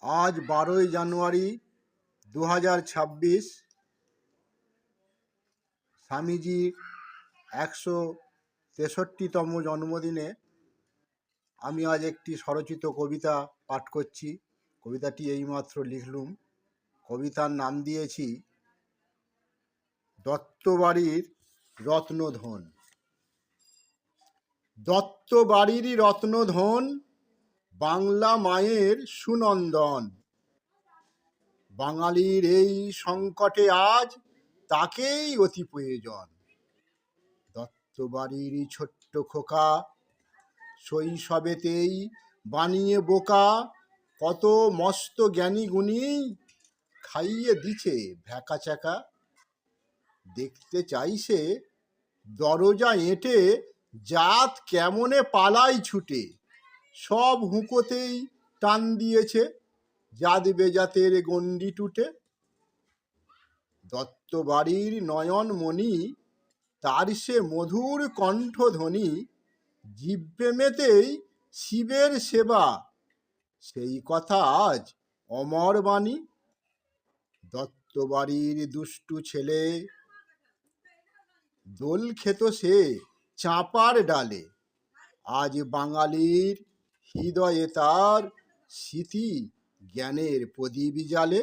আজ 12ই জানুয়ারি 2026 স্বামীজির 163তম জন্মদিনে আমি আজ একটি স্বরচিত কবিতা পাঠ করছি। কবিতাটি এইমাত্র লিখলুম। কবিতার নাম দিয়েছি দত্তবাড়ির রত্নধন। দত্তবাড়িরই রত্নধন, বাংলা মায়ের সুনন্দন। বাঙালির এই সংকটে আজ তাকেই অতি প্রয়োজন। দত্তবাড়ির ছোট্ট খোকা শৈশবেতেই বানিয়ে বোকা, কত মস্ত জ্ঞানী গুণী খাইয়ে দিছে ভ্যাকা চ্যাকা। দেখতে চাইছে দরজা এঁটে জাত কেমনে পালাই ছুটে, সব হুঁকোতেই টান দিয়েছে জাত বেজাতের গণ্ডি টুটে। দত্তবাড়ির নয়নমণি তার সে মধুর কণ্ঠধ্বনি, জিহ্বে মেতেই শিবের সেবা সেই কথা আজ অমর বাণী। দত্তবাড়ির দুষ্টু ছেলে দোল খেত সে চাঁপার ডালে, আজ বাঙালির হৃদয়ে তার স্মৃতি জ্ঞানের প্রদীপ জালে।